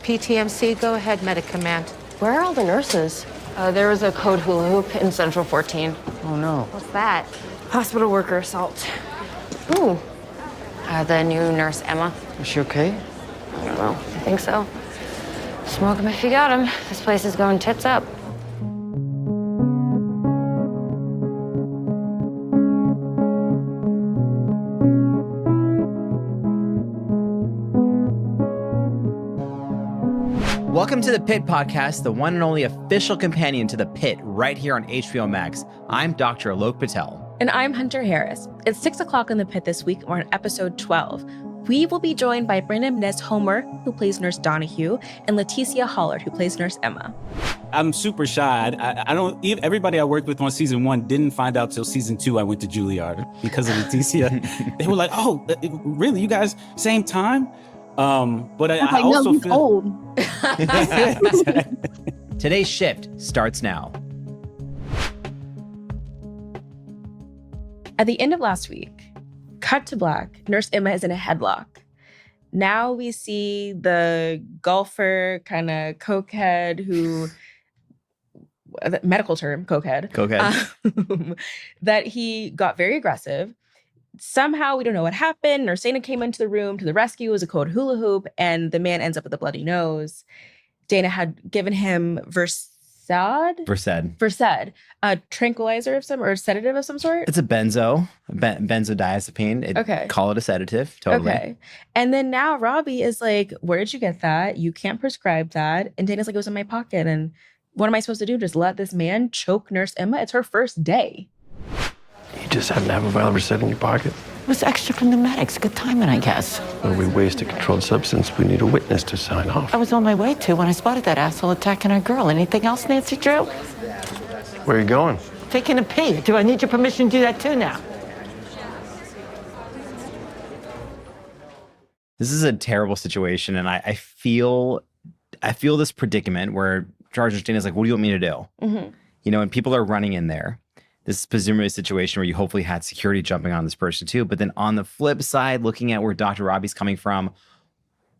PTMC. Go ahead, Medicommand. Where are all the nurses? There was a code hula hoop in Central 14. Oh, no. What's that? Hospital worker assault. Ooh. The new nurse, Emma. Is she okay? I don't know. I think so. Smoke him if you got him. This place is going tits up. Welcome to the Pitt podcast, the one and only official companion to the Pitt, right here on HBO Max. I'm Dr. Alok Patel. And I'm Hunter Harris. It's 6 o'clock in the Pitt this week. We're on episode 12. We will be joined by Brandon Ness Homer, who plays Nurse Donahue, and Leticia Hollard, who plays Nurse Emma. I'm super shy. I don't. Everybody I worked with on season 1 didn't find out till season 2 I went to Juilliard because of Leticia. They were like, "Oh, really? You guys same time?" But I also he's feel old. Today's shift starts now. At the end of last week, cut to black, Nurse Emma is in a headlock. Now we see the golfer, kind of cokehead who, medical term, cokehead, that he got very aggressive. Somehow, we don't know what happened. Nurse Dana came into the room to the rescue. It was a code hula hoop, and the man ends up with a bloody nose. Dana had given him Versed, a tranquilizer of some, or a sedative of some sort. It's a benzodiazepine. Okay. Call it a sedative, totally. Okay. And then now Robbie is like, where did you get that? You can't prescribe that. And Dana's like, it was in my pocket. And what am I supposed to do? Just let this man choke Nurse Emma? It's her first day. You just happen to have a vial of Versed in your pocket? It was extra from the medics. Good timing, I guess. When we waste a controlled substance, we need a witness to sign off. I was on my way to when I spotted that asshole attacking our girl. Anything else, Nancy Drew? Where are you going? Taking a pee. Do I need your permission to do that too now? This is a terrible situation, and I feel this predicament where Charge Dana's like, what do you want me to do? Mm-hmm. You know, and people are running in there. This is presumably a situation where you hopefully had security jumping on this person too. But then on the flip side, looking at where Dr. Robbie's coming from,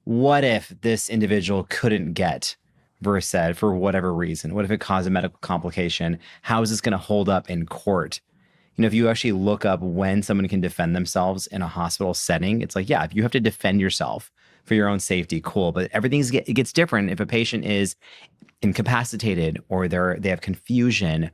what if this individual couldn't get Versed for whatever reason? What if it caused a medical complication? How is this going to hold up in court? You know, if you actually look up when someone can defend themselves in a hospital setting, it's like, yeah, if you have to defend yourself for your own safety, cool. But it gets different if a patient is incapacitated or they have confusion,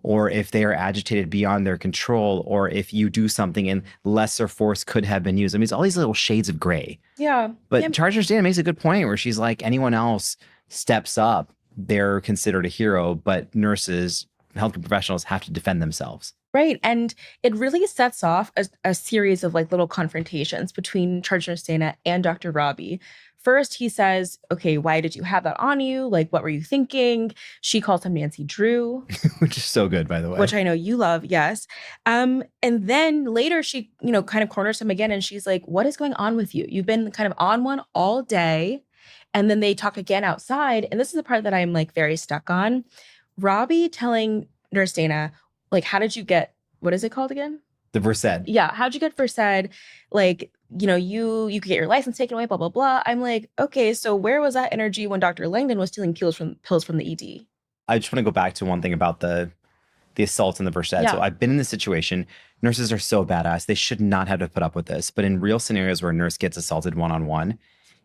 or if they are agitated beyond their control, or if you do something and lesser force could have been used. I mean, it's all these little shades of gray. Yeah. But Charge Nurse Dana makes a good point where she's like, anyone else steps up, they're considered a hero, but nurses, healthcare professionals have to defend themselves. Right. And it really sets off a series of like little confrontations between Charge Nurse Dana and Dr. Robbie. First, he says, okay, why did you have that on you? Like, what were you thinking? She calls him Nancy Drew. Which is so good, by the way. Which I know you love, yes. And then later she, kind of corners him again and she's like, what is going on with you? You've been kind of on one all day. And then they talk again outside. And this is the part that I'm like very stuck on. Robbie telling Nurse Dana, like, how did you get, what is it called again? The Versed. Yeah. How'd you get Versed? Like, you could get your license taken away, blah, blah, blah. I'm like, okay, so where was that energy when Dr. Langdon was stealing pills from the ED? I just want to go back to one thing about the assault and the Versed. Yeah. So I've been in this situation. Nurses are so badass. They should not have to put up with this. But in real scenarios where a nurse gets assaulted one-on-one,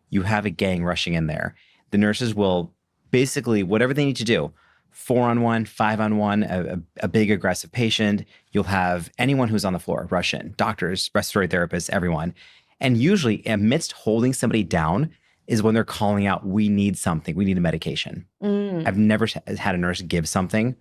you have a gang rushing in there. The nurses will basically, whatever they need to do, 4-on-1, 5-on-1, a big aggressive patient. You'll have anyone who's on the floor rush in, doctors, respiratory therapists, everyone. And usually amidst holding somebody down is when they're calling out, we need something, we need a medication. I've never had a nurse give something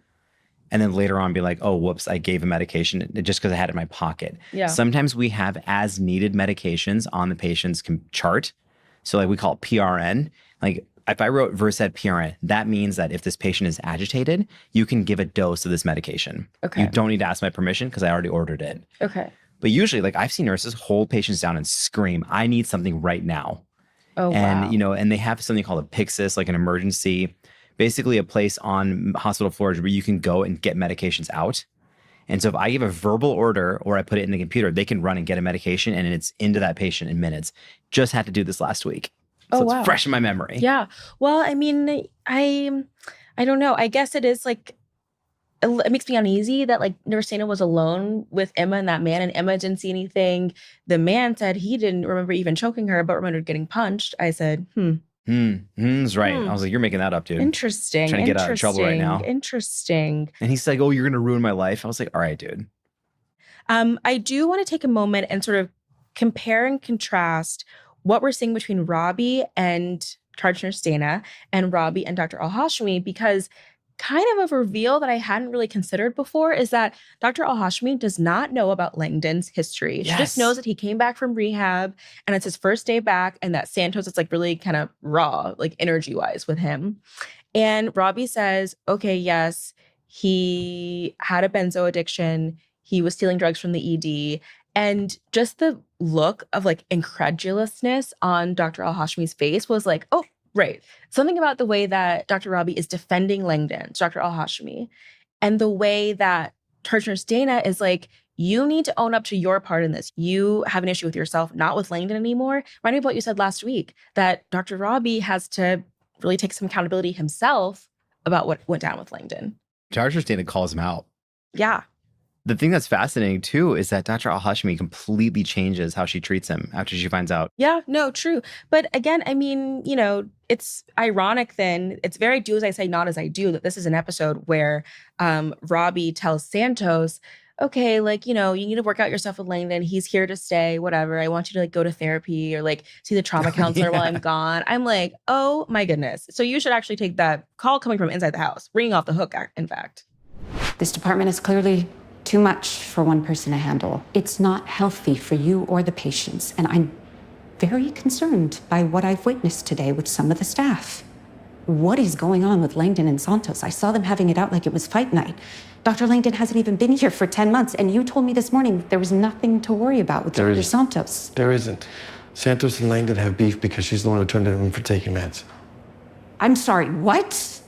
and then later on be like, oh, whoops, I gave a medication just because I had it in my pocket. Yeah. Sometimes we have as needed medications on the patient's chart. So like we call it PRN. Like if I wrote Versed PRN, that means that if this patient is agitated, you can give a dose of this medication. Okay. You don't need to ask my permission because I already ordered it. Okay. But usually, like I've seen nurses hold patients down and scream, I need something right now. Oh, wow. And, and they have something called a Pyxis, like an emergency, basically a place on hospital floors where you can go and get medications out. And so if I give a verbal order or I put it in the computer, they can run and get a medication and it's into that patient in minutes. Just had to do this last week. Oh, So it's wow. fresh in my memory. Yeah. Well, I mean, I don't know. I guess it is like it makes me uneasy that like Nurse Dana was alone with Emma and that man, and Emma didn't see anything. The man said he didn't remember even choking her, but remembered getting punched. I said, That's right. Hmm. I was like, you're making that up, dude. Interesting. Trying to get out of trouble right now. Interesting. And he's like, oh, you're going to ruin my life. I was like, all right, dude. I do want to take a moment and sort of compare and contrast what we're seeing between Robbie and Charge Nurse Dana and Robbie and Dr. Al-Hashmi, because kind of a reveal that I hadn't really considered before is that Dr. Al-Hashmi does not know about Langdon's history. She just knows that he came back from rehab and it's his first day back, and that Santos is like really kind of raw, like energy-wise with him. And Robbie says, okay, yes, he had a benzo addiction. He was stealing drugs from the ED. And just the look of like incredulousness on Dr. Al-Hashmi's face was like, oh, right. Something about the way that Dr. Robbie is defending Langdon, Dr. Al-Hashmi, and the way that Charge Nurse Dana is like, you need to own up to your part in this. You have an issue with yourself, not with Langdon anymore. Remind me of what you said last week, that Dr. Robbie has to really take some accountability himself about what went down with Langdon. Charge Nurse Dana calls him out. Yeah. The thing that's fascinating, too, is that Dr. Al-Hashmi completely changes how she treats him after she finds out. Yeah, no, true. But again, I mean, you know, it's ironic then. It's very do as I say, not as I do, that this is an episode where Robbie tells Santos, okay, like, you know, you need to work out your stuff with Langdon. He's here to stay, whatever. I want you to like go to therapy or like see the trauma counselor while I'm gone. I'm like, oh my goodness. So you should actually take that call coming from inside the house, ringing off the hook, in fact. This department is clearly too much for one person to handle. It's not healthy for you or the patients, and I'm very concerned by what I've witnessed today with some of the staff. What is going on with Langdon and Santos? I saw them having it out like it was fight night. Dr. Langdon hasn't even been here for 10 months, and you told me this morning there was nothing to worry about with Dr. Santos. There isn't. Santos and Langdon have beef because she's the one who turned him in for taking meds. I'm sorry, what?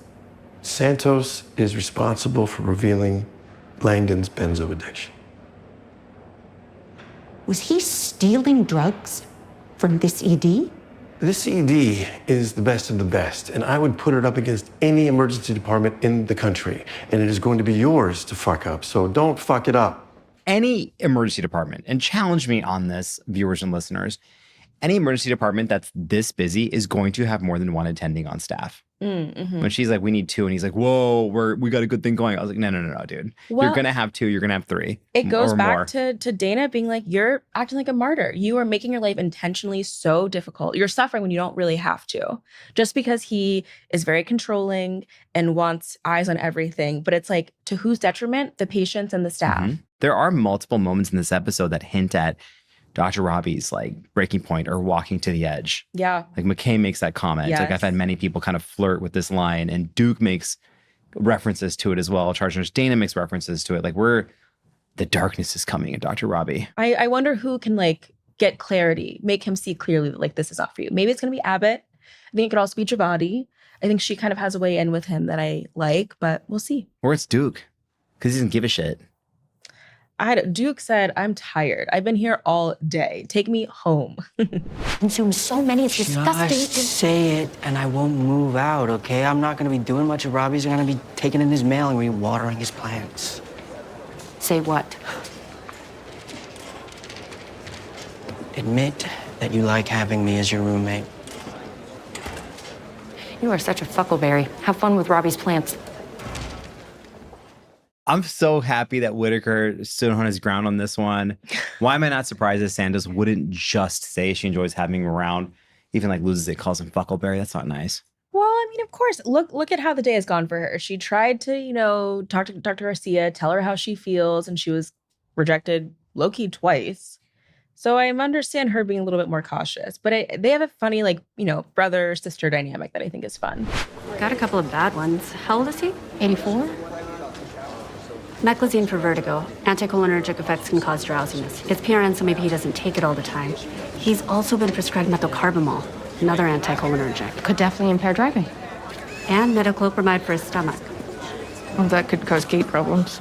Santos is responsible for revealing Langdon's benzo addiction. Was he stealing drugs from this ED? This ED is the best of the best, and I would put it up against any emergency department in the country, and it is going to be yours to fuck up, so don't fuck it up. Any emergency department, and challenge me on this, viewers and listeners, any emergency department that's this busy is going to have more than one attending on staff. Mm-hmm. When she's like, we need 2, and he's like, whoa, we got a good thing going. I was like, no, dude. Well, you're gonna have 2, you're gonna have 3. It goes or back more. to Dana being like, you're acting like a martyr. You are making your life intentionally so difficult. You're suffering when you don't really have to. Just because he is very controlling and wants eyes on everything. But it's like, to whose detriment? The patients and the staff. Mm-hmm. There are multiple moments in this episode that hint at Dr. Robbie's like breaking point or walking to the edge. Yeah. Like McKay makes that comment. Yes. Like I've had many people kind of flirt with this line, and Duke makes references to it as well. Charge Nurse Dana makes references to it. Like the darkness is coming at Dr. Robbie. I wonder who can like get clarity, make him see clearly that like this is not for you. Maybe it's going to be Abbott. I think it could also be Javadi. I think she kind of has a way in with him that I like, but we'll see. Or it's Duke, because he doesn't give a shit. Duke said, I'm tired. I've been here all day. Take me home. Consumed so many, it's disgusting. Just say it and I won't move out, okay? I'm not gonna be doing much of Robbie's. I'm gonna be taking in his mail and re-watering his plants. Say what? Admit that you like having me as your roommate. You are such a fuckleberry. Have fun with Robbie's plants. I'm so happy that Whitaker stood on his ground on this one. Why am I not surprised that Santos wouldn't just say she enjoys having him around, even like loses it, calls him Fuckleberry? That's not nice. Well, I mean, of course, look at how the day has gone for her. She tried to, you know, talk to Dr. Garcia, tell her how she feels, and she was rejected low-key twice. So I understand her being a little bit more cautious. But they have a funny, like, you know, brother-sister dynamic that I think is fun. Got a couple of bad ones. How old is he? 84? Meclizine for vertigo. Anticholinergic effects can cause drowsiness. It's PRN, so maybe he doesn't take it all the time. He's also been prescribed methylcarbamol, another anticholinergic. Could definitely impair driving. And metoclopramide for his stomach. Well, that could cause gait problems.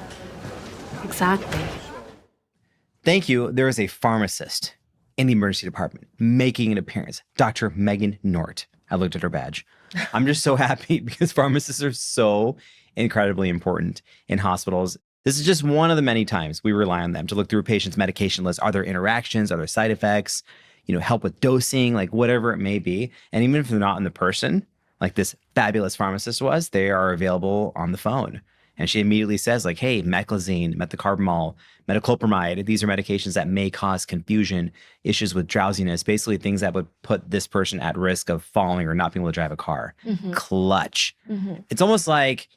Exactly. Thank you. There is a pharmacist in the emergency department, making an appearance, Dr. Megan Nort. I looked at her badge. I'm just so happy because pharmacists are so incredibly important in hospitals. This is just one of the many times we rely on them to look through a patient's medication list. Are there interactions? Are there side effects? Help with dosing, like whatever it may be. And even if they're not in the person, like this fabulous pharmacist was, they are available on the phone. And she immediately says, like, hey, meclizine, methocarbamol, metoclopramide, these are medications that may cause confusion, issues with drowsiness, basically things that would put this person at risk of falling or not being able to drive a car. Clutch. It's almost like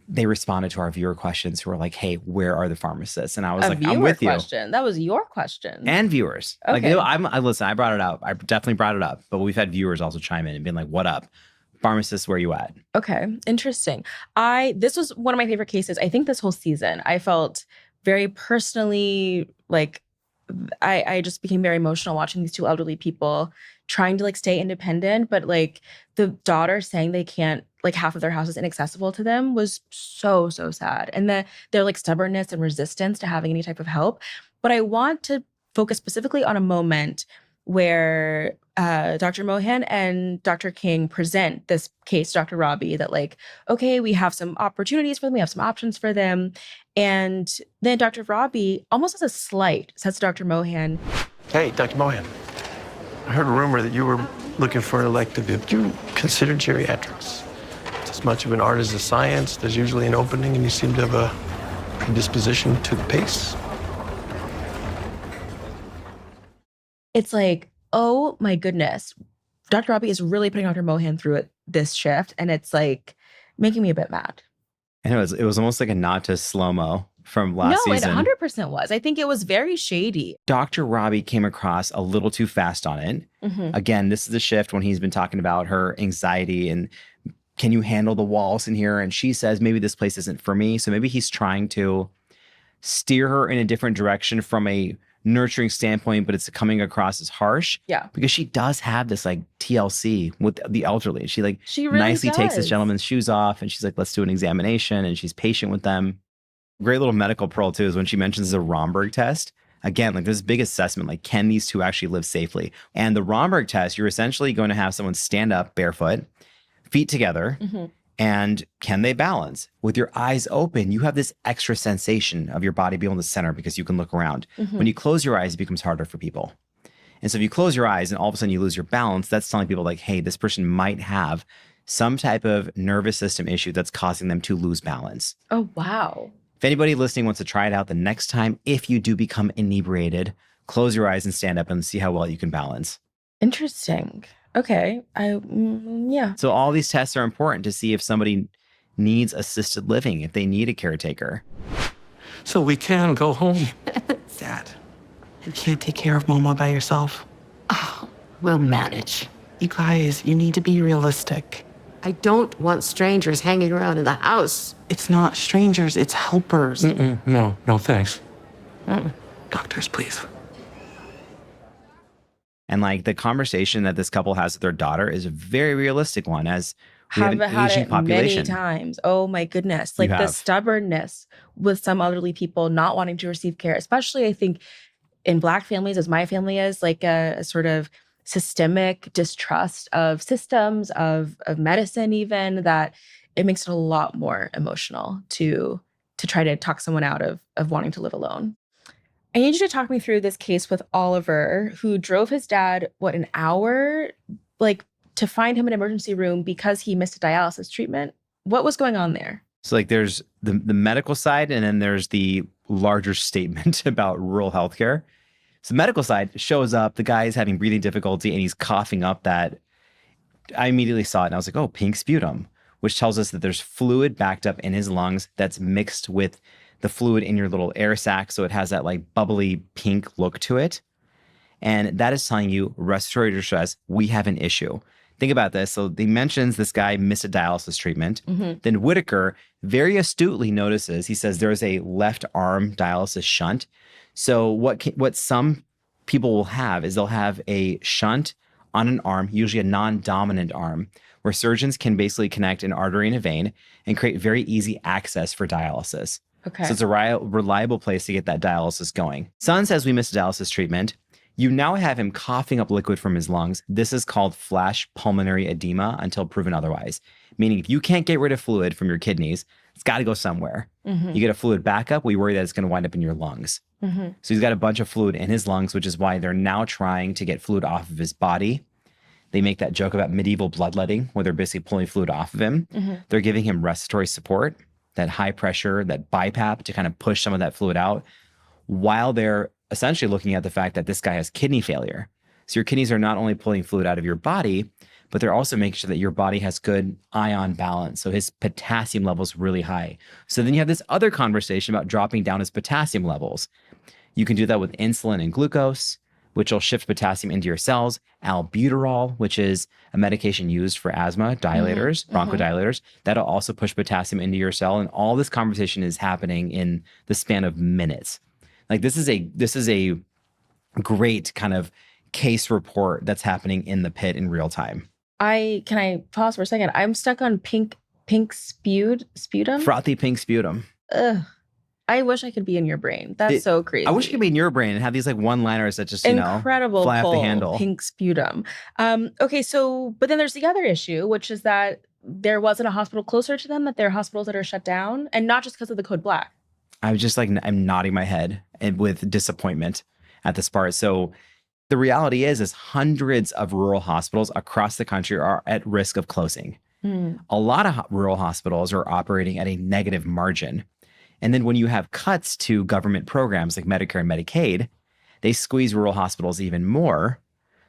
they responded to our viewer questions who were like, hey, where are the pharmacists? And I was like, I'm with question. That was your question. And viewers. Okay. Like, listen, I brought it up. I definitely brought it up. But we've had viewers also chime in and been like, what up? Pharmacists, where you at? Okay, interesting. This was one of my favorite cases. I think this whole season, I felt very personally like I just became very emotional watching these two elderly people trying to like stay independent, but like the daughter saying they can't, like half of their house is inaccessible to them was so sad. And their like stubbornness and resistance to having any type of help. But I want to focus specifically on a moment where Dr. Mohan and Dr. King present this case to Dr. Robbie that like, okay, we have some opportunities for them, we have some options for them. And then Dr. Robbie, almost as a slight, says to Dr. Mohan, Hey, Dr. Mohan, I heard a rumor that you were looking for an elective. Have you considered geriatrics? It's as much of an art as a science. There's usually an opening, and you seem to have a predisposition to the pace. it's like, oh my goodness, Dr. Robbie is really putting Dr. Mohan through it this shift. And it's like making me a bit mad. And it was almost like a nod to slow-mo from last season. No, it 100% was. I think it was very shady. Dr. Robbie came across a little too fast on it. Again, this is the shift when he's been talking about her anxiety and can you handle the walls in here? And she says, maybe this place isn't for me. So maybe he's trying to steer her in a different direction from a nurturing standpoint, but it's coming across as harsh. Yeah. Because she does have this like TLC with the elderly. She really nicely does. takes this gentleman's shoes off and she's like, let's do an examination. And she's patient with them. Great little medical pearl too is when she mentions the Romberg test. Again, like this big assessment, like can these two actually live safely? And the Romberg test, you're essentially going to have someone stand up barefoot, feet together, and can they balance? With your eyes open, you have this extra sensation of your body being able to center because you can look around. When you close your eyes, it becomes harder for people. And so if you close your eyes and all of a sudden you lose your balance, that's telling people like, hey, this person might have some type of nervous system issue that's causing them to lose balance. Oh, wow. If anybody listening wants to try it out the next time, if you do become inebriated, close your eyes and stand up and see how well you can balance. Interesting. Okay. Yeah. So all these tests are important to see if somebody needs assisted living, if they need a caretaker. So we can go home. Dad, you can't take care of Mama by yourself. Oh, we'll manage. You guys, you need to be realistic. I don't want strangers hanging around in the house. It's not strangers, it's helpers. No, thanks. Doctors, please. And like the conversation that this couple has with their daughter is a very realistic one as we have an had aging it population. many times. Oh my goodness. Like the stubbornness with some elderly people not wanting to receive care, especially I think in Black families, as my family is, like a sort of systemic distrust of systems, of medicine even, that it makes it a lot more emotional to try to talk someone out of wanting to live alone. I need you to talk me through this case with Oliver, who drove his dad, an hour, like to find him an emergency room because he missed a dialysis treatment. What was going on there? So like there's the medical side and then there's the larger statement about rural healthcare. So the medical side shows up, the guy is having breathing difficulty and he's coughing up that. I immediately saw it and I was like, oh, pink sputum, which tells us that there's fluid backed up in his lungs that's mixed with the fluid in your little air sac. So it has that like bubbly pink look to it. And that is telling you respiratory distress, we have an issue. Think about this. So he mentions this guy missed a dialysis treatment. Then Whitaker very astutely notices, he says there's a left arm dialysis shunt. So what some people will have is they'll have a shunt on an arm, usually a non-dominant arm, where surgeons can basically connect an artery and a vein and create very easy access for dialysis. Okay. So it's a reliable place to get that dialysis going. Son says we missed a dialysis treatment. You now have him coughing up liquid from his lungs. This is called flash pulmonary edema until proven otherwise, meaning if you can't get rid of fluid from your kidneys, it's got to go somewhere. You get a fluid backup, we worry that it's going to wind up in your lungs. So he's got a bunch of fluid in his lungs, which is why they're now trying to get fluid off of his body. They make that joke about medieval bloodletting, where they're basically pulling fluid off of him. They're giving him respiratory support, that high pressure, that BiPAP to kind of push some of that fluid out, while they're essentially looking at the fact that this guy has kidney failure. So your kidneys are not only pulling fluid out of your body, but they're also making sure that your body has good ion balance. So his potassium level is really high. So then you have this other conversation about dropping down his potassium levels. You can do that with insulin and glucose, which will shift potassium into your cells. Albuterol, which is a medication used for asthma, dilators, bronchodilators, that'll also push potassium into your cell. And all this conversation is happening in the span of minutes. Like this is a great kind of case report that's happening in the pit in real time. Can I pause for a second? I'm stuck on pink sputum. Frothy pink sputum. Ugh. I wish I could be in your brain. That's so crazy. I wish you could be in your brain and have these like one-liners that just, incredible fly off the handle. Pink sputum. Okay, so but then there's the other issue, which is that there wasn't a hospital closer to them, that there are hospitals that are shut down, and not just because of the code black. I'm nodding my head with disappointment at this part. So the reality is hundreds of rural hospitals across the country are at risk of closing. A lot of rural hospitals are operating at a negative margin. And then when you have cuts to government programs like Medicare and Medicaid, they squeeze rural hospitals even more.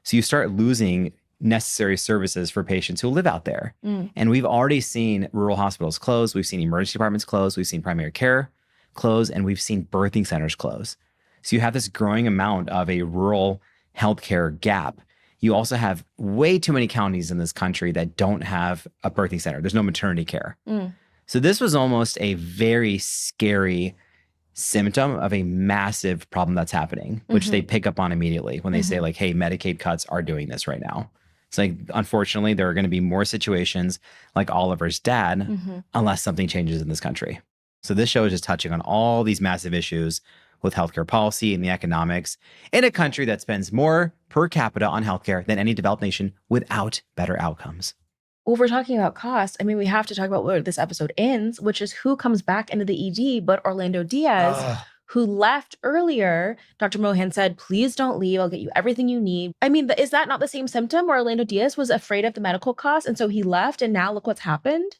So you start losing necessary services for patients who live out there. And we've already seen rural hospitals close. We've seen emergency departments close. We've seen primary care close, and we've seen birthing centers close. So you have this growing amount of a rural healthcare gap. You also have way too many counties in this country that don't have a birthing center. There's no maternity care. So this was almost a very scary symptom of a massive problem that's happening, which they pick up on immediately when they say like, hey, Medicaid cuts are doing this right now. It's like, unfortunately, there are going to be more situations like Oliver's dad unless something changes in this country. So this show is just touching on all these massive issues with healthcare policy and the economics in a country that spends more per capita on healthcare than any developed nation without better outcomes. Well, if we're talking about cost, I mean, we have to talk about where this episode ends, which is who comes back into the ED but Orlando Diaz, who left earlier. Dr. Mohan said, please don't leave. I'll get you everything you need. I mean, is that not the same symptom where Orlando Diaz was afraid of the medical costs? And so he left, and now look what's happened.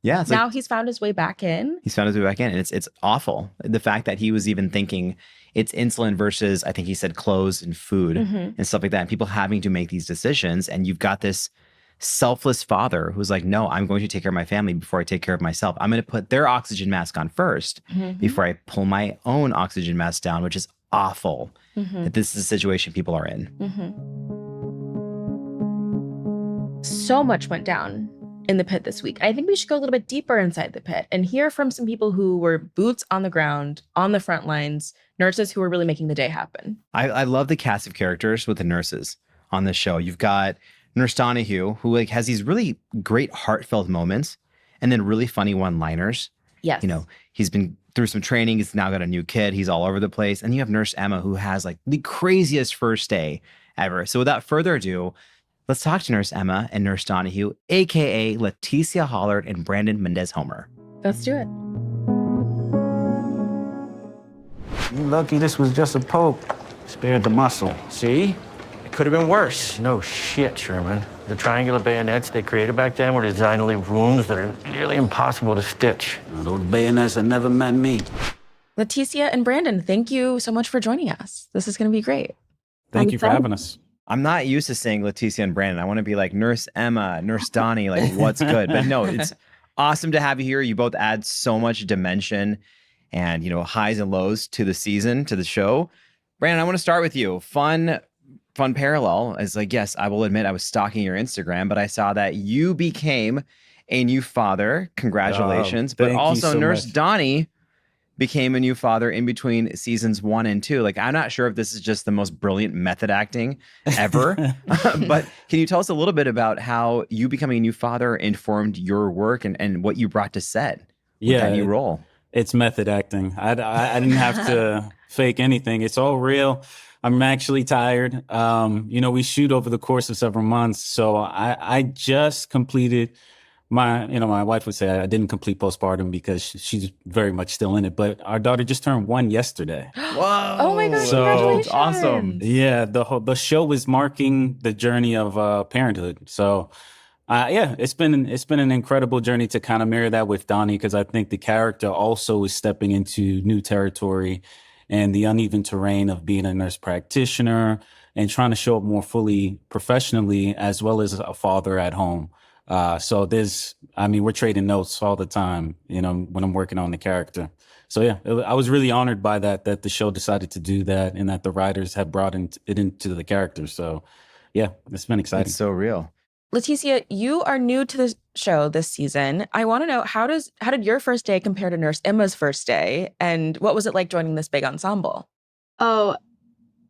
Yeah. Now he's found his way back in. He's found his way back in. And it's awful. The fact that he was even thinking it's insulin versus, I think he said, clothes and food and stuff like that. And people having to make these decisions. And you've got this selfless father who's like, no, I'm going to take care of my family before I take care of myself. I'm going to put their oxygen mask on first before I pull my own oxygen mask down, which is awful that this is a situation people are in. So much went down in the pit this week. I think we should go a little bit deeper inside the pit and hear from some people who were boots on the ground, on the front lines, nurses who were really making the day happen. I love the cast of characters with the nurses on this show. You've got Nurse Donahue, who like has these really great heartfelt moments and then really funny one-liners. Yes. He's been through some training. He's now got a new kid. He's all over the place. And you have Nurse Emma, who has like the craziest first day ever. So without further ado, let's talk to Nurse Emma and Nurse Donahue, a.k.a. Leticia Hollard and Brandon Mendez-Homer. Let's do it. You lucky this was just a poke. Spared the muscle. See? It could have been worse. No shit, Sherman. The triangular bayonets they created back then were designed to leave wounds that are nearly impossible to stitch. Those bayonets have never met me. Leticia and Brandon, thank you so much for joining us. this is going to be great. Thank you for having us. I'm not used to saying Leticia and Brandon. I want to be like Nurse Emma, Nurse Donnie, like what's good. But no, it's awesome to have you here. You both add so much dimension and, highs and lows to the season, to the show. Brandon, I want to start with you. Fun parallel is like, yes, I will admit I was stalking your Instagram, but I saw that you became a new father. Congratulations. But also Nurse Donnie became a new father in between seasons 1 and 2. Like, I'm not sure if this is just the most brilliant method acting ever, but can you tell us a little bit about how you becoming a new father informed your work and what you brought to set with that new role? It's method acting. I didn't have to fake anything. It's all real. I'm actually tired. We shoot over the course of several months. So I just completed my wife would say I didn't complete postpartum because she's very much still in it. But our daughter just turned 1 yesterday. Whoa! Oh my gosh! So, Congratulations! Awesome. Yeah, the show was marking the journey of parenthood. So, it's been an incredible journey to kind of mirror that with Donnie, because I think the character also is stepping into new territory and the uneven terrain of being a nurse practitioner and trying to show up more fully professionally as well as a father at home. So we're trading notes all the time, when I'm working on the character. So yeah, I was really honored by that the show decided to do that and that the writers have brought it into the character. So yeah, it's been exciting. It's so real. Leticia, you are new to the show this season. I want to know, how did your first day compare to Nurse Emma's first day? And what was it like joining this big ensemble? Oh,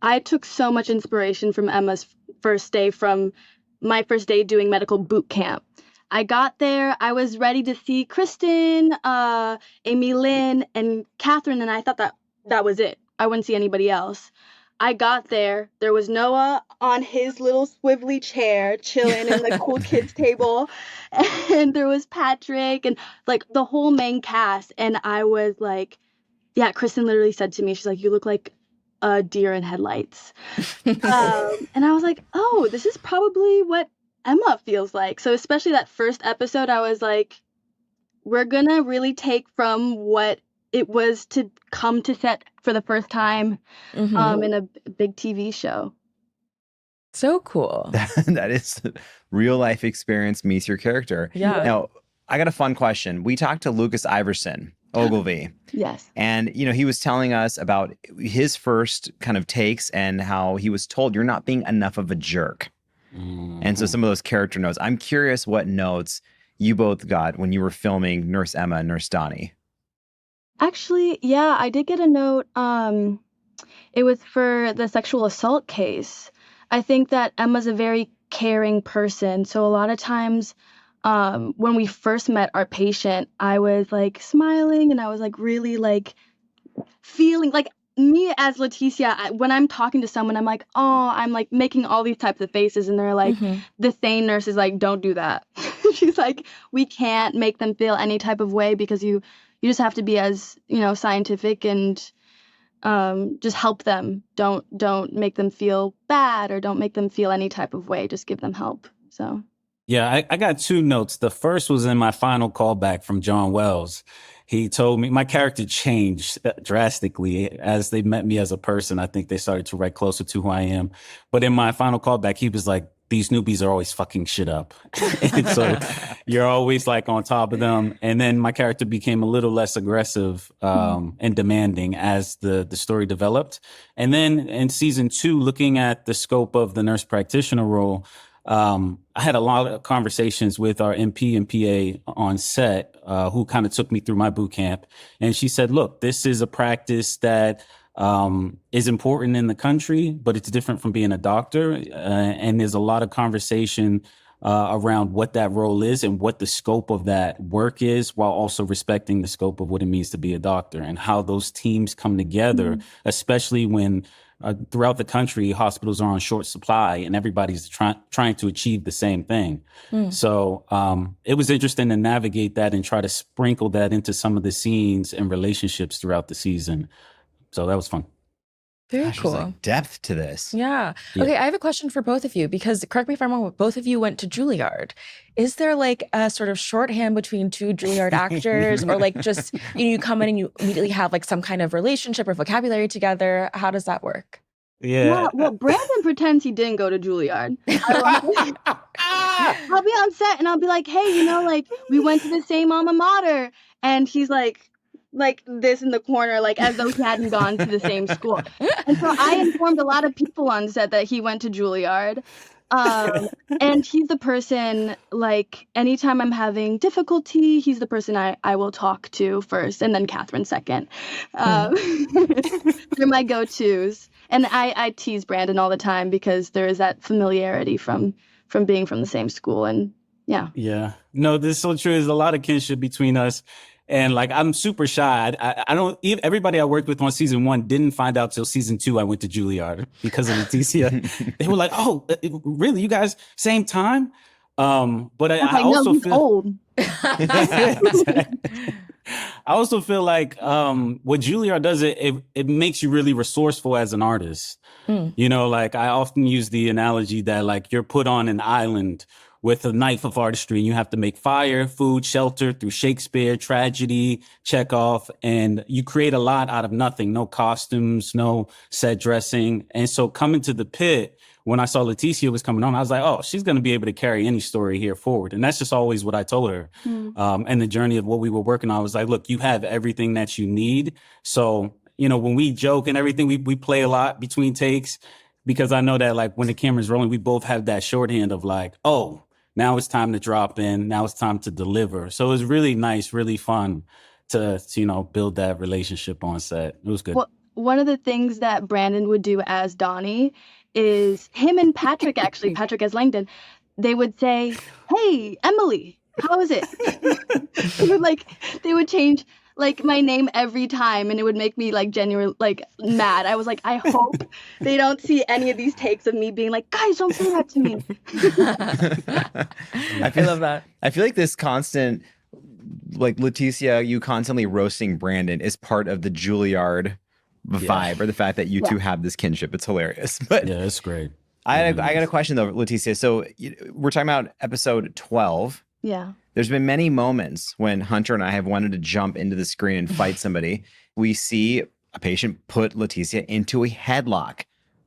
I took so much inspiration from Emma's first day from my first day doing medical boot camp. I got there, I was ready to see Kristen, Amy Lynn, and Catherine, and I thought that was it. I wouldn't see anybody else. I got there was Noah on his little swivelly chair, chilling in the cool kids table, and there was Patrick and like the whole main cast, and I was like, yeah, Kristen literally said to me, she's like, you look like a deer in headlights. And I was like, oh, this is probably what Emma feels like. So especially that first episode, I was like, we're gonna really take from what it was to come to set for the first time in a big TV show. So cool. That is real life experience meets your character. Yeah. Now, I got a fun question. We talked to Lucas Iverson, Ogilvy. Yes. And, he was telling us about his first kind of takes and how he was told you're not being enough of a jerk. And so some of those character notes. I'm curious what notes you both got when you were filming Nurse Emma and Nurse Donnie. Actually, yeah, I did get a note. It was for the sexual assault case. I think that Emma's a very caring person. So a lot of times when we first met our patient, I was like smiling and I was like really like feeling like me as Leticia, when I'm talking to someone, I'm like, oh, I'm like making all these types of faces. And they're like, the sane nurse is like, don't do that. She's like, we can't make them feel any type of way because you just have to be as, scientific and just help them. Don't make them feel bad or don't make them feel any type of way. Just give them help. So. Yeah, I got 2 notes. The first was in my final callback from John Wells. He told me my character changed drastically as they met me as a person. I think they started to write closer to who I am. But in my final callback, he was like, these newbies are always fucking shit up. And so you're always like on top of them. And then my character became a little less aggressive and demanding as the story developed. And then in season 2, looking at the scope of the nurse practitioner role, I had a lot of conversations with our MP and PA on set, who kind of took me through my boot camp. And she said, look, this is a practice that is important in the country, but it's different from being a doctor. And there's a lot of conversation around what that role is and what the scope of that work is, while also respecting the scope of what it means to be a doctor and how those teams come together, especially when throughout the country, hospitals are on short supply and everybody's trying to achieve the same thing. So it was interesting to navigate that and try to sprinkle that into some of the scenes and relationships throughout the season. So that was fun. Very cool. There's like depth to this. Yeah. Okay, I have a question for both of you because, correct me if I'm wrong, both of you went to Juilliard. Is there like a sort of shorthand between 2 Juilliard actors or like just, you come in and you immediately have like some kind of relationship or vocabulary together? How does that work? Yeah. Well, Brandon pretends he didn't go to Juilliard. I'll be on set and I'll be like, hey, like we went to the same alma mater. And he's like this in the corner, like as though he hadn't gone to the same school. And so I informed a lot of people on set that he went to Juilliard. And he's the person, like, anytime I'm having difficulty, he's the person I will talk to first, and then Catherine second. They're my go-tos. And I tease Brandon all the time because there is that familiarity from being from the same school. And yeah. Yeah. No, this is so true. There's a lot of kinship between us. And like, I'm super shy. I don't, everybody I worked with on season 1 didn't find out till season 2 I went to Juilliard because of Leticia. They were like, oh, really? You guys, same time? But I like, also no, he's feel old. I also feel like what Juilliard does, it makes you really resourceful as an artist. You know, like I often use the analogy that like you're put on an island with a knife of artistry and you have to make fire, food, shelter through Shakespeare, tragedy, Chekhov, and you create a lot out of nothing. No costumes, no set dressing. And so coming to the Pit, when I saw Leticia was coming on, I was like, oh, she's going to be able to carry any story here forward. And that's just always what I told her. And the journey of what we were working on, I was like, look, you have everything that you need. So, you know, when we joke and everything, we play a lot between takes because I know that like when the camera's rolling, we both have that shorthand of like, oh, now it's time to drop in. Now it's time to deliver. So it was really nice, really fun to you know, build that relationship on set. It was good. Well, one of the things that Brandon would do as Donnie is him and Patrick, actually, Patrick as Langdon, they would say, hey, Emily, how is it? They would change like my name every time and it would make me like genuinely like mad. I was like, I hope they don't see any of these takes of me being like, guys, don't say that to me. I love that. I feel like this constant, like Leticia, you constantly roasting Brandon is part of the Juilliard vibe or the fact that you two have this kinship. It's hilarious. But yeah, it's great. I got a question though, Leticia. So we're talking about episode 12. Yeah. There's been many moments when Hunter and I have wanted to jump into the screen and fight somebody. We see a patient put Leticia into a headlock.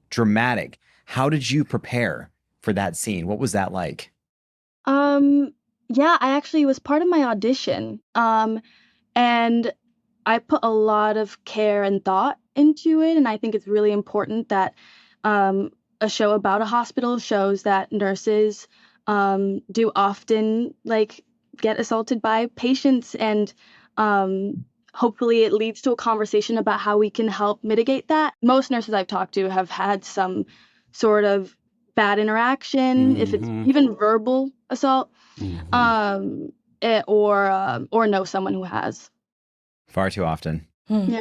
Dramatic. How did you prepare for that scene? What was that like? Yeah, I actually was part of my audition. And I put a lot of care and thought into it. And I think it's really important that a show about a hospital shows that nurses do often like get assaulted by patients, and hopefully it leads to a conversation about how we can help mitigate that. Most nurses I've talked to have had some sort of bad interaction, if it's even verbal assault, or know someone who has. Far too often. Yeah.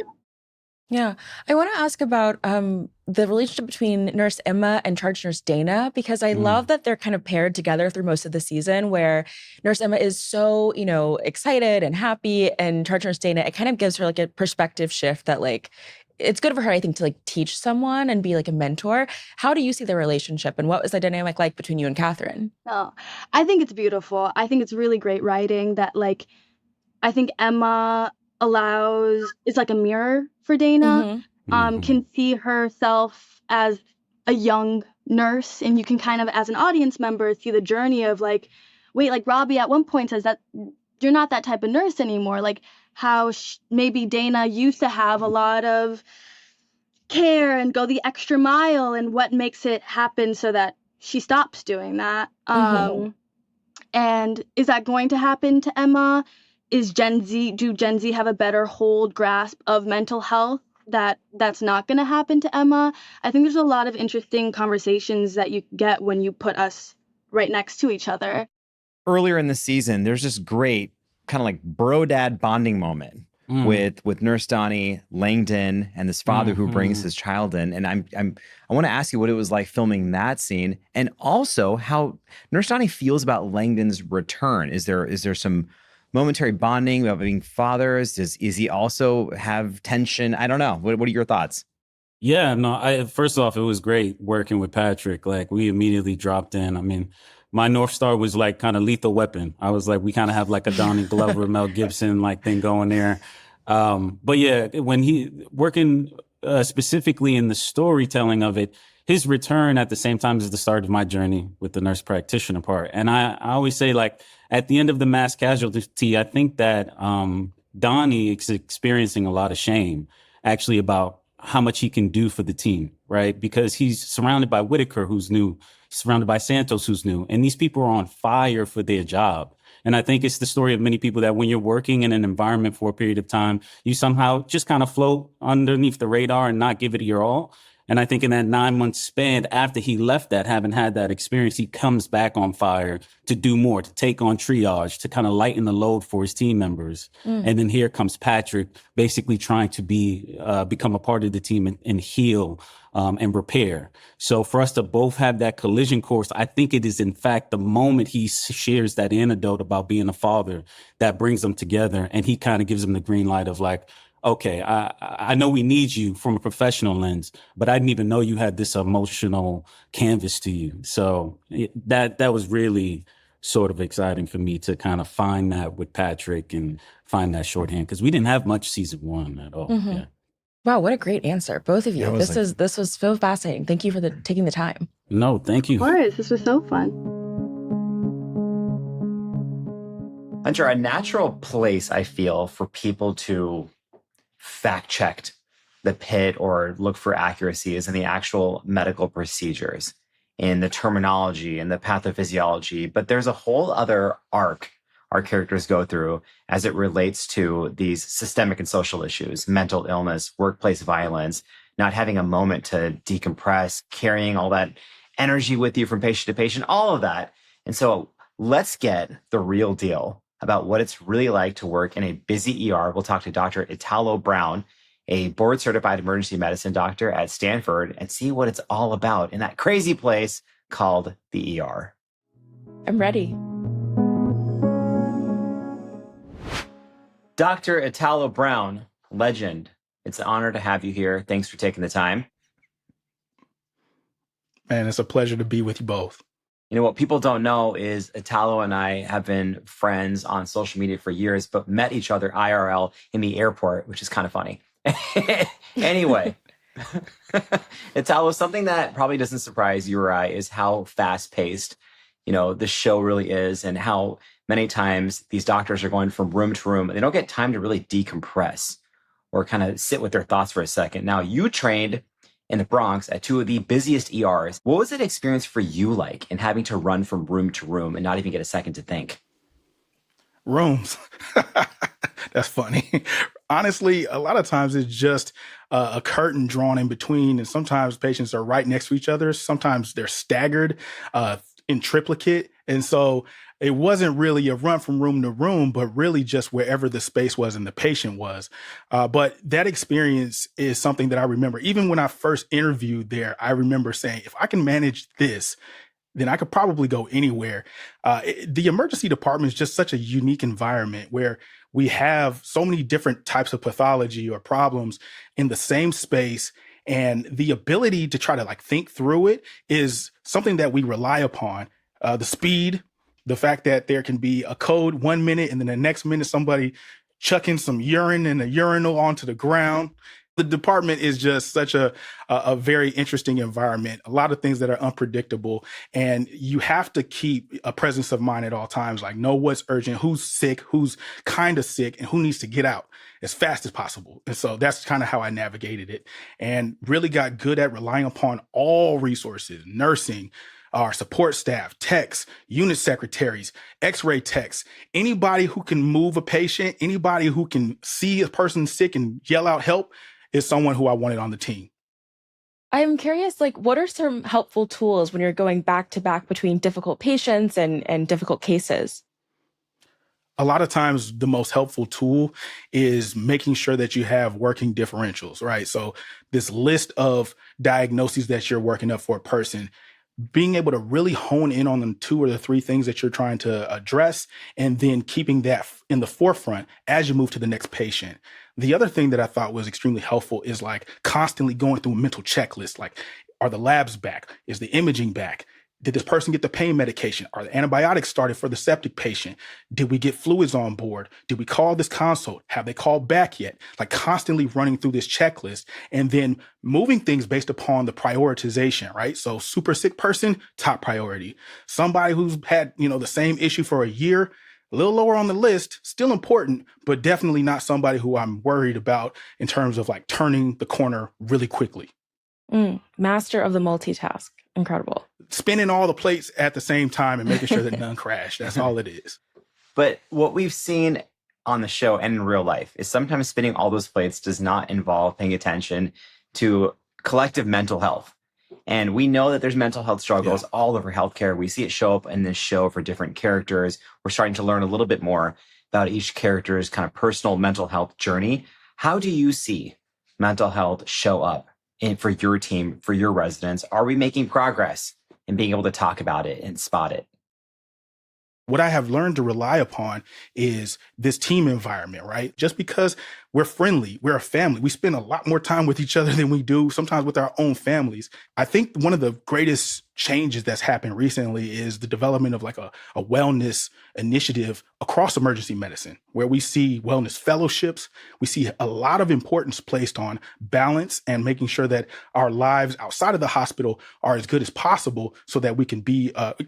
Yeah. I want to ask about the relationship between Nurse Emma and Charge Nurse Dana, because I love that they're kind of paired together through most of the season, where Nurse Emma is so, you know, excited and happy, and Charge Nurse Dana, it kind of gives her like a perspective shift that like, it's good for her, I think, to like teach someone and be like a mentor. How do you see the relationship, and what was the dynamic like between you and Catherine? Oh, I think it's beautiful. I think it's really great writing that like, I think Emma it's like a mirror for Dana, can see herself as a young nurse, and you can kind of, as an audience member, see the journey of like, wait, like Robbie at one point says that you're not that type of nurse anymore. Like how maybe Dana used to have a lot of care and go the extra mile, and what makes it happen so that she stops doing that. And is that going to happen to Emma? Do Gen Z have a better grasp of mental health that's not going to happen to Emma? I think there's a lot of interesting conversations that you get when you put us right next to each other. Earlier in the season, there's this great kind of like bro dad bonding moment with Nurse Donnie, Langdon, and this father who brings his child in. And I want to ask you what it was like filming that scene, and also how Nurse Donnie feels about Langdon's return. Is there some momentary bonding about being fathers? Is he also have tension? I don't know. What are your thoughts? Yeah, no, first off, it was great working with Patrick. Like we immediately dropped in. I mean, my North Star was like kind of Lethal Weapon. I was like, we kind of have like a Donnie Glover, Mel Gibson like thing going there. But yeah, when he working specifically in the storytelling of it, his return at the same time is the start of my journey with the nurse practitioner part. And I always say, like, at the end of the mass casualty, I think that Donnie is experiencing a lot of shame, actually, about how much he can do for the team, right? Because he's surrounded by Whitaker, who's new, surrounded by Santos, who's new. And these people are on fire for their job. And I think it's the story of many people that when you're working in an environment for a period of time, you somehow just kind of float underneath the radar and not give it your all. And I think in that 9-month span after he left that, having had that experience, he comes back on fire to do more, to take on triage, to kind of lighten the load for his team members. And then here comes Patrick basically trying to become a part of the team and heal and repair. So for us to both have that collision course, I think it is in fact the moment he shares that anecdote about being a father that brings them together. And he kind of gives them the green light of like, okay, I know we need you from a professional lens, but I didn't even know you had this emotional canvas to you. So that was really sort of exciting for me to kind of find that with Patrick and find that shorthand, because we didn't have much season 1 at all. Mm-hmm. Yeah. Wow, what a great answer, both of you. Yeah, This was so fascinating. Thank you for taking the time. No, thank you. Of course, this was so fun. Hunter, a natural place I feel for people to fact checked the Pitt or look for accuracy is in the actual medical procedures, in the terminology and the pathophysiology. But there's a whole other arc our characters go through as it relates to these systemic and social issues, mental illness, workplace violence, not having a moment to decompress, carrying all that energy with you from patient to patient, all of that. And so let's get the real deal about what it's really like to work in a busy ER. We'll talk to Dr. Italo Brown, a board-certified emergency medicine doctor at Stanford, and see what it's all about in that crazy place called the ER. I'm ready. Dr. Italo Brown, legend. It's an honor to have you here. Thanks for taking the time. Man, it's a pleasure to be with you both. You know, what people don't know is Italo and I have been friends on social media for years, but met each other IRL in the airport, which is kind of funny. Anyway, Italo, something that probably doesn't surprise you or I is how fast-paced, the show really is, and how many times these doctors are going from room to room. They don't get time to really decompress or kind of sit with their thoughts for a second. Now, you trained in the Bronx at 2 of the busiest ERs. What was that experience for you like in having to run from room to room and not even get a second to think? Rooms. That's funny. Honestly, a lot of times it's just a curtain drawn in between, and sometimes patients are right next to each other. Sometimes they're staggered in triplicate. And so it wasn't really a run from room to room, but really just wherever the space was and the patient was. But that experience is something that I remember. Even when I first interviewed there, I remember saying, if I can manage this, then I could probably go anywhere. The emergency department is just such a unique environment where we have so many different types of pathology or problems in the same space. And the ability to try to think through it is something that we rely upon. The speed, the fact that there can be a code 1 minute and then the next minute somebody chucking some urine in a urinal onto the ground. The department is just such a very interesting environment, a lot of things that are unpredictable. And you have to keep a presence of mind at all times, like know what's urgent, who's sick, who's kind of sick, and who needs to get out as fast as possible. And so that's kind of how I navigated it and really got good at relying upon all resources, nursing, our support staff, techs, unit secretaries, x-ray techs, anybody who can move a patient, anybody who can see a person sick and yell out help is someone who I wanted on the team. I'm curious, what are some helpful tools when you're going back to back between difficult patients and difficult cases? A lot of times the most helpful tool is making sure that you have working differentials, right? So this list of diagnoses that you're working up for a person, being able to really hone in on the 2 or the 3 things that you're trying to address, and then keeping that in the forefront as you move to the next patient. The other thing that I thought was extremely helpful is constantly going through a mental checklist. Are the labs back? Is the imaging back? Did this person get the pain medication? Are the antibiotics started for the septic patient? Did we get fluids on board? Did we call this consult? Have they called back yet? Constantly running through this checklist and then moving things based upon the prioritization, right? So super sick person, top priority. Somebody who's had, the same issue for a year, a little lower on the list, still important, but definitely not somebody who I'm worried about in terms of turning the corner really quickly. Master of the multitask. Incredible. Spinning all the plates at the same time and making sure that none crash. That's all it is. But what we've seen on the show and in real life is sometimes spinning all those plates does not involve paying attention to collective mental health. And we know that there's mental health struggles all over healthcare. We see it show up in this show for different characters. We're starting to learn a little bit more about each character's kind of personal mental health journey. How do you see mental health show up for your team, for your residents? Are we making progress in being able to talk about it and spot it? What I have learned to rely upon is this team environment, right? Just because we're friendly, we're a family, we spend a lot more time with each other than we do sometimes with our own families. I think one of the greatest changes that's happened recently is the development of like a wellness initiative across emergency medicine, where we see wellness fellowships. We see a lot of importance placed on balance and making sure that our lives outside of the hospital are as good as possible so that we can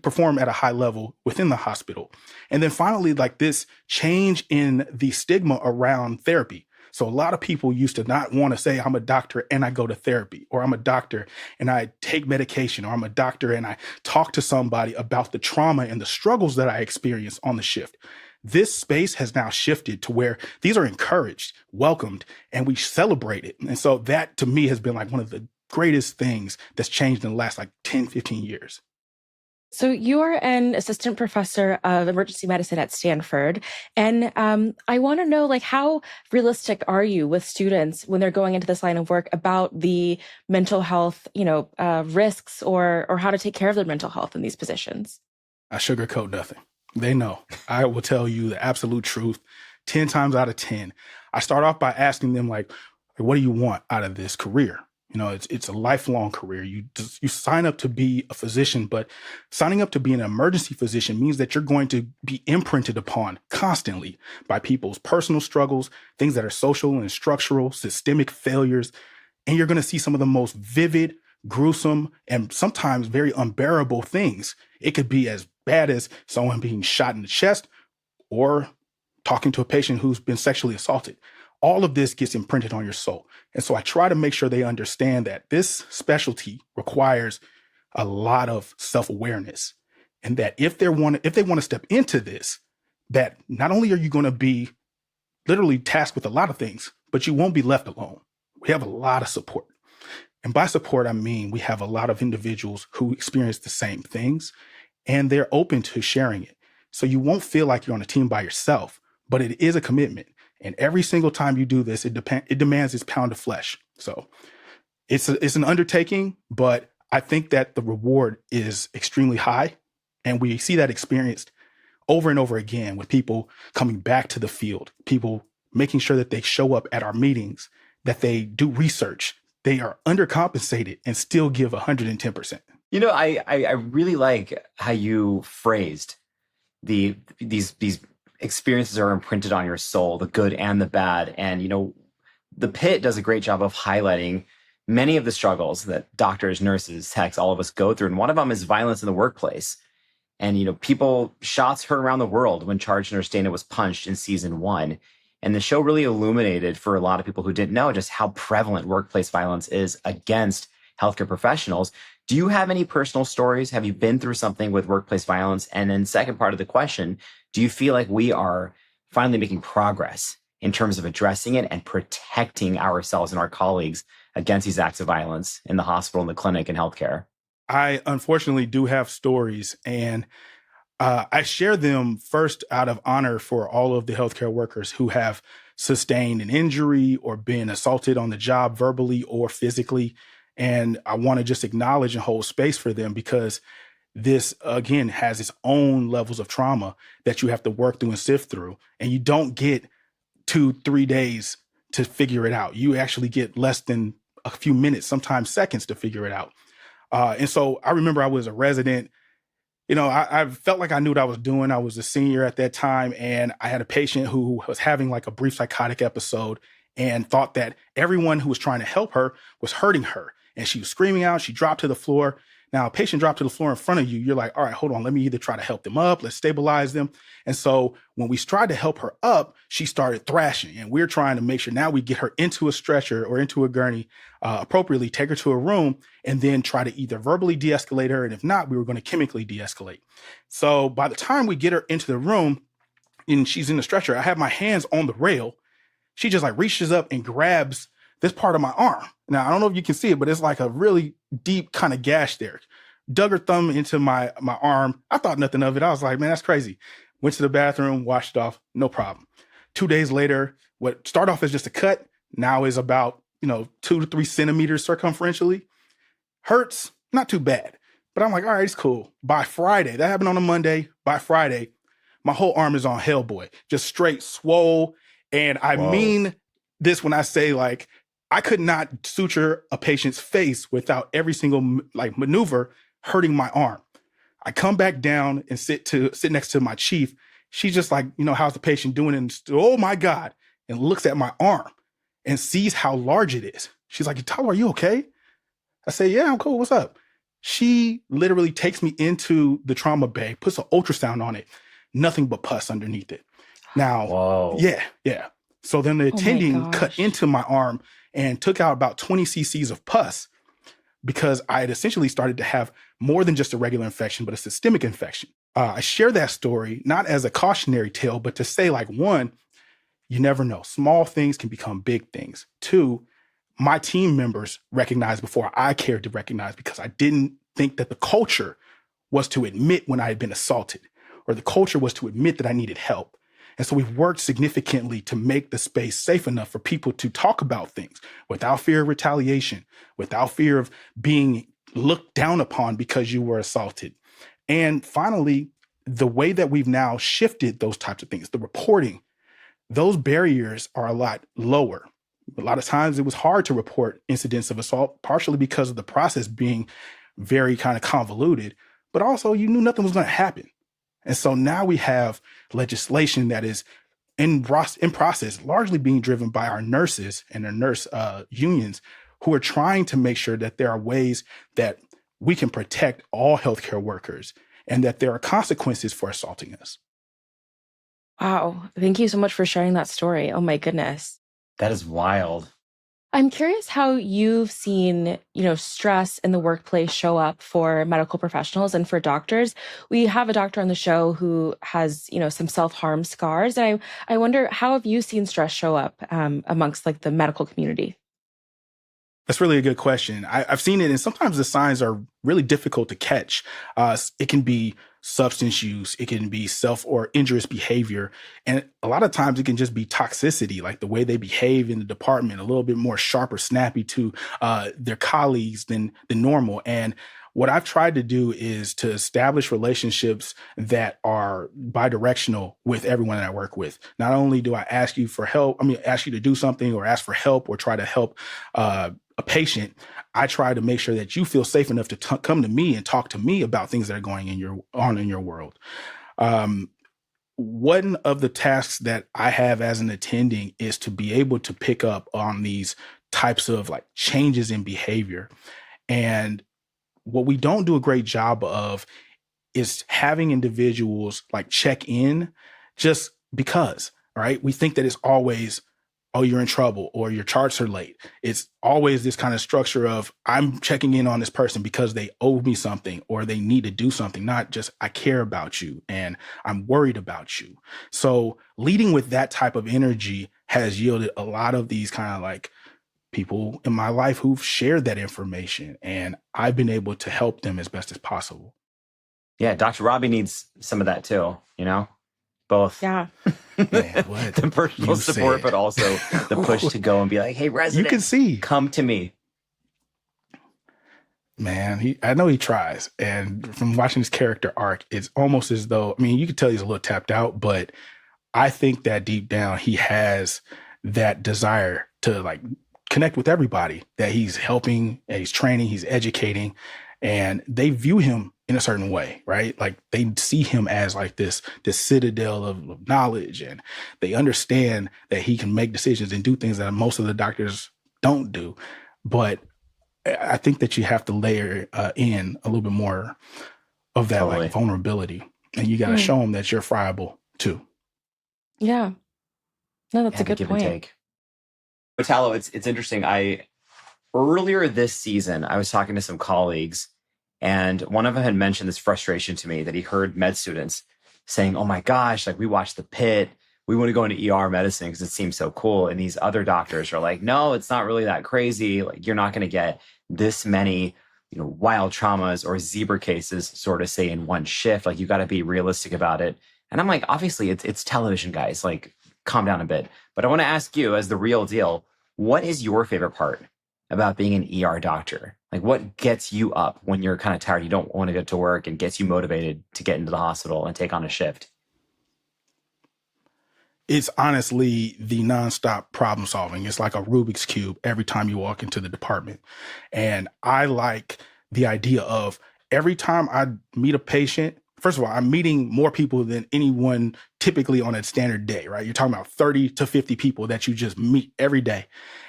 perform at a high level within the hospital. And then finally, like this change in the stigma around therapy. So a lot of people used to not want to say, I'm a doctor and I go to therapy, or I'm a doctor and I take medication, or I'm a doctor and I talk to somebody about the trauma and the struggles that I experience on the shift. This space has now shifted to where these are encouraged, welcomed, and we celebrate it. And so that to me has been like one of the greatest things that's changed in the last like 10, 15 years. So you are an assistant professor of emergency medicine at Stanford. And I want to know, like, how realistic are you with students when they're going into this line of work about the mental health, risks or how to take care of their mental health in these positions? I sugarcoat nothing. They know. I will tell you the absolute truth 10 times out of 10. I start off by asking them, like, what do you want out of this career? It's a lifelong career. You sign up to be a physician, but signing up to be an emergency physician means that you're going to be imprinted upon constantly by people's personal struggles, things that are social and structural, systemic failures. And you're going to see some of the most vivid, gruesome, and sometimes very unbearable things. It could be as bad as someone being shot in the chest or talking to a patient who's been sexually assaulted. All of this gets imprinted on your soul. And so I try to make sure they understand that this specialty requires a lot of self-awareness, and that if they want to step into this, that not only are you going to be literally tasked with a lot of things, but you won't be left alone. We have a lot of support. And by support, I mean we have a lot of individuals who experience the same things, and they're open to sharing it. So you won't feel like you're on a team by yourself, but it is a commitment. And every single time you do this, it demands its pound of flesh. So it's an undertaking, but I think that the reward is extremely high. And we see that experienced over and over again with people coming back to the field, people making sure that they show up at our meetings, that they do research. They are undercompensated and still give 110%. I really like how you phrased these experiences are imprinted on your soul, the good and the bad. And, the Pitt does a great job of highlighting many of the struggles that doctors, nurses, techs, all of us go through. And one of them is violence in the workplace. And, shots heard around the world when Charge Nurse Dana was punched in season 1. And the show really illuminated for a lot of people who didn't know just how prevalent workplace violence is against healthcare professionals. Do you have any personal stories? Have you been through something with workplace violence? And then second part of the question, do you feel like we are finally making progress in terms of addressing it and protecting ourselves and our colleagues against these acts of violence in the hospital, in the clinic, and healthcare? I unfortunately do have stories, and I share them first out of honor for all of the healthcare workers who have sustained an injury or been assaulted on the job verbally or physically. And I want to just acknowledge and hold space for them, because this, again, has its own levels of trauma that you have to work through and sift through. And you don't get 2-3 days to figure it out. You actually get less than a few minutes, sometimes seconds, to figure it out. And so I remember I was a resident. I felt like I knew what I was doing. I was a senior at that time, and I had a patient who was having like a brief psychotic episode and thought that everyone who was trying to help her was hurting her. And she was screaming out. She dropped to the floor. Now, a patient dropped to the floor in front of you. You're like, all right, hold on. Let me either try to help them up. Let's stabilize them. And so when we tried to help her up, she started thrashing. And we're trying to make sure now we get her into a stretcher or into a gurney appropriately, take her to a room, and then try to either verbally de-escalate her. And if not, we were going to chemically de-escalate. So by the time we get her into the room and she's in the stretcher, I have my hands on the rail. She just like reaches up and grabs this part of my arm. Now, I don't know if you can see it, but it's like a really deep kind of gash there. Dug her thumb into my arm. I thought nothing of it. I was like, man, that's crazy. Went to the bathroom, washed it off, no problem. 2 days later, what started off as just a cut now is about, 2 to 3 centimeters circumferentially. Hurts, not too bad. But I'm like, all right, it's cool. By Friday, that happened on a Monday. By Friday, my whole arm is on Hellboy, just straight swole. And I mean this when I say, like, I could not suture a patient's face without every single maneuver hurting my arm. I come back down and sit next to my chief. She's just like, how's the patient doing? And oh my God, and looks at my arm and sees how large it is. She's like, Tyler, are you okay? I say, yeah, I'm cool. What's up? She literally takes me into the trauma bay, puts an ultrasound on it, nothing but pus underneath it. Now, yeah. So then the attending cut into my arm and took out about 20 cc's of pus because I had essentially started to have more than just a regular infection, but a systemic infection. I share that story not as a cautionary tale, but to say, like, one, you never know. Small things can become big things. Two, my team members recognized before I cared to recognize because I didn't think that the culture was to admit when I had been assaulted or the culture was to admit that I needed help. And so we've worked significantly to make the space safe enough for people to talk about things without fear of retaliation, without fear of being looked down upon because you were assaulted. And finally, the way that we've now shifted those types of things, the reporting, those barriers are a lot lower. A lot of times it was hard to report incidents of assault, partially because of the process being very kind of convoluted, but also you knew nothing was going to happen. And so now we have legislation that is in process, largely being driven by our nurses and our nurse unions who are trying to make sure that there are ways that we can protect all healthcare workers and that there are consequences for assaulting us. Wow. Thank you so much for sharing that story. Oh my goodness. That is wild. I'm curious how you've seen, stress in the workplace show up for medical professionals and for doctors. We have a doctor on the show who has, some self-harm scars. And I wonder, how have you seen stress show up amongst the medical community? That's really a good question. I've seen it, and sometimes the signs are really difficult to catch. It can be substance use, it can be self or injurious behavior, and a lot of times it can just be toxicity, like the way they behave in the department, a little bit more sharp or snappy to their colleagues than normal. And what I've tried to do is to establish relationships that are bidirectional with everyone that I work with. Not only do I ask you for help, ask you to do something or ask for help or try to help a patient, I try to make sure that you feel safe enough to come to me and talk to me about things that are going on in your world. One of the tasks that I have as an attending is to be able to pick up on these types of changes in behavior. And what we don't do a great job of is having individuals check in just because, right? We think that it's always, oh, you're in trouble or your charts are late. It's always this kind of structure of I'm checking in on this person because they owe me something or they need to do something, not just I care about you and I'm worried about you. So leading with that type of energy has yielded a lot of these kind of people in my life who've shared that information, and I've been able to help them as best as possible. Yeah, Dr. Robbie needs some of that too, both. Yeah. Man, what the personal support, but also the push to go and be like, hey, resident, you can see, come to me. Man, I know he tries. And from watching his character arc, it's almost as though, you can tell he's a little tapped out, but I think that deep down he has that desire to connect with everybody that he's helping and he's training, he's educating, and they view him in a certain way, right? They see him as this citadel of knowledge, and they understand that he can make decisions and do things that most of the doctors don't do. But I think that you have to layer in a little bit more of that vulnerability, and you got to show them that you're friable too. Yeah. No, that's a good point. But Talo, it's interesting. Earlier this season, I was talking to some colleagues, and one of them had mentioned this frustration to me that he heard med students saying, oh my gosh, we watched the Pitt, we want to go into ER medicine because it seems so cool. And these other doctors are like, no, it's not really that crazy. Like, you're not going to get this many, wild traumas or zebra cases, sort of say, in one shift. Like, you got to be realistic about it. And I'm like, obviously it's television, guys. Like, calm down a bit. But I want to ask you, as the real deal, what is your favorite part about being an ER doctor? Like, what gets you up when you're kind of tired, you don't want to get to work, and gets you motivated to get into the hospital and take on a shift? It's honestly the nonstop problem solving. It's like a Rubik's Cube every time you walk into the department. And I like the idea of every time I meet a patient, first of all, I'm meeting more people than anyone typically on a standard day, right? You're talking about 30 to 50 people that you just meet every day.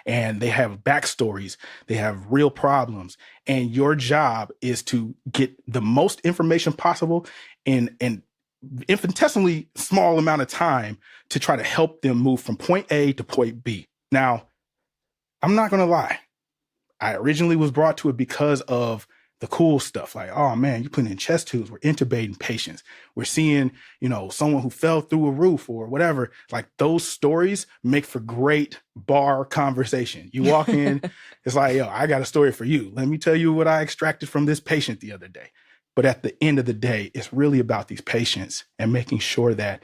And they have backstories, they have real problems. And your job is to get the most information possible in infinitesimally small amount of time to try to help them move from point A to point B. Now, I'm not going to lie. I originally was brought to it because of the cool stuff. Like, oh man, you're putting in chest tubes. We're intubating patients. We're seeing, someone who fell through a roof or whatever. Like, those stories make for great bar conversation. You walk in, it's like, yo, I got a story for you. Let me tell you what I extracted from this patient the other day. But at the end of the day, it's really about these patients and making sure that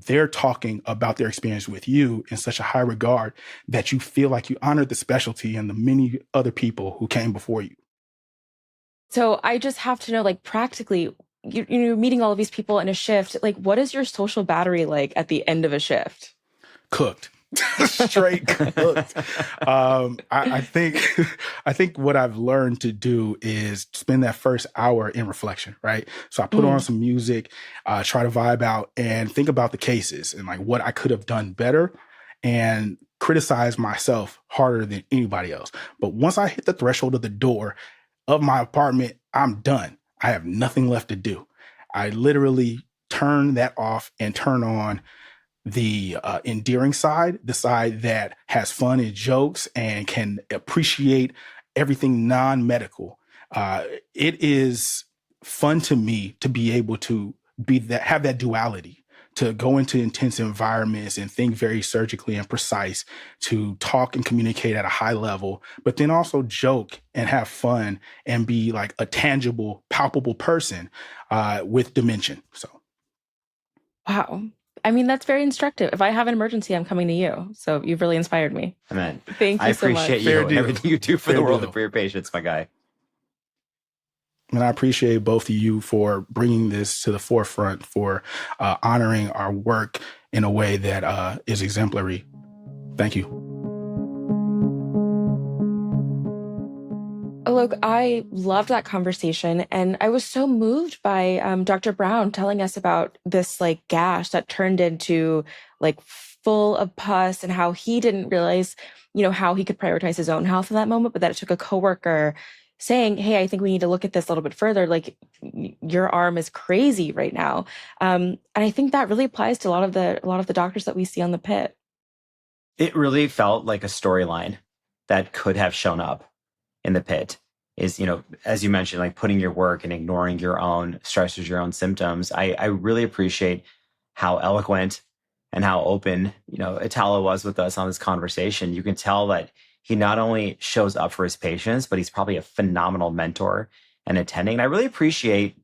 they're talking about their experience with you in such a high regard that you feel like you honored the specialty and the many other people who came before you. So I just have to know, like, practically, you're meeting all of these people in a shift. Like, what is your social battery like at the end of a shift? Cooked. Straight cooked. I think what I've learned to do is spend that first hour in reflection, right? So I put on some music, try to vibe out and think about the cases and like what I could have done better, and criticize myself harder than anybody else. But once I hit the threshold of the door of my apartment, I'm done. I have nothing left to do. I literally turn that off and turn on the endearing side, the side that has fun and jokes and can appreciate everything non-medical. It is fun to me to be able to have that duality, to go into intense environments and think very surgically and precise, to talk and communicate at a high level, but then also joke and have fun and be like a tangible, palpable person with dimension. So, wow. I mean, that's very instructive. If I have an emergency, I'm coming to you. So you've really inspired me. Amen. Thank you so much. I appreciate you and everything you do for the world and for your patients, my guy. And I appreciate both of you for bringing this to the forefront, for honoring our work in a way that is exemplary. Thank you. Alok, I loved that conversation, and I was so moved by Dr. Brown telling us about this like gash that turned into like full of pus, and how he didn't realize, how he could prioritize his own health in that moment, but that it took a coworker saying, hey, I think we need to look at this a little bit further. Like, your arm is crazy right now. And I think that really applies to a lot of the doctors that we see on the Pitt. It really felt like a storyline that could have shown up in the Pitt. Is, as you mentioned, like putting your work and ignoring your own stressors, your own symptoms. I really appreciate how eloquent and how open, Italo was with us on this conversation. You can tell that he not only shows up for his patients, but he's probably a phenomenal mentor and attending. And I really appreciate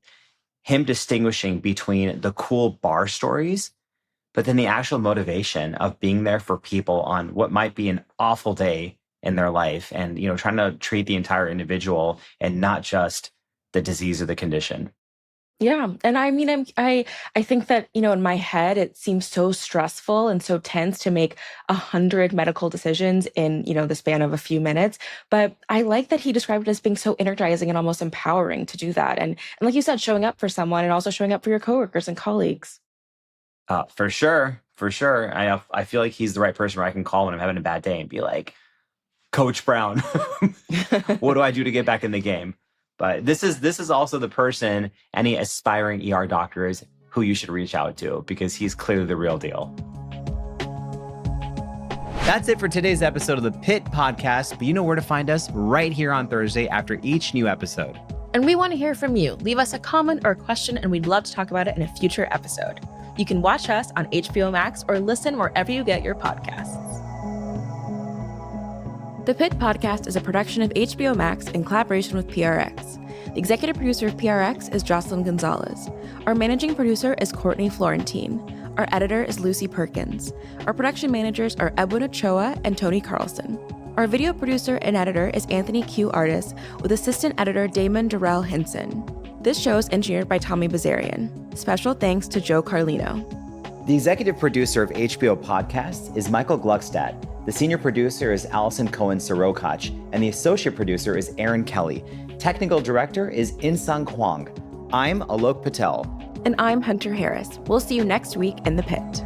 him distinguishing between the cool bar stories, but then the actual motivation of being there for people on what might be an awful day in their life, and trying to treat the entire individual and not just the disease or the condition. Yeah. And I mean, I think that, in my head, it seems so stressful and so tense to make 100 medical decisions in, the span of a few minutes. But I like that he described it as being so energizing and almost empowering to do that. And like you said, showing up for someone and also showing up for your coworkers and colleagues. For sure. I feel like he's the right person where I can call when I'm having a bad day and be like, Coach Brown, what do I do to get back in the game? But this is also the person, any aspiring ER doctors, who you should reach out to, because he's clearly the real deal. That's it for today's episode of the Pitt Podcast, but you know where to find us right here on Thursday after each new episode. And we want to hear from you. Leave us a comment or a question, and we'd love to talk about it in a future episode. You can watch us on HBO Max or listen wherever you get your podcasts. The Pitt podcast is a production of HBO Max in collaboration with PRX. The executive producer of PRX is Jocelyn Gonzalez. Our managing producer is Courtney Florentine. Our editor is Lucy Perkins. Our production managers are Edwin Ochoa and Tony Carlson. Our video producer and editor is Anthony Q. Artis, with assistant editor Damon Durrell Hinson. This show is engineered by Tommy Bazarian. Special thanks to Joe Carlino. The executive producer of HBO Podcasts is Michael Gluckstadt. The senior producer is Allison Cohen-Sirokach, and the associate producer is Aaron Kelly. Technical director is Insung Kwang. I'm Alok Patel. And I'm Hunter Harris. We'll see you next week in the Pit.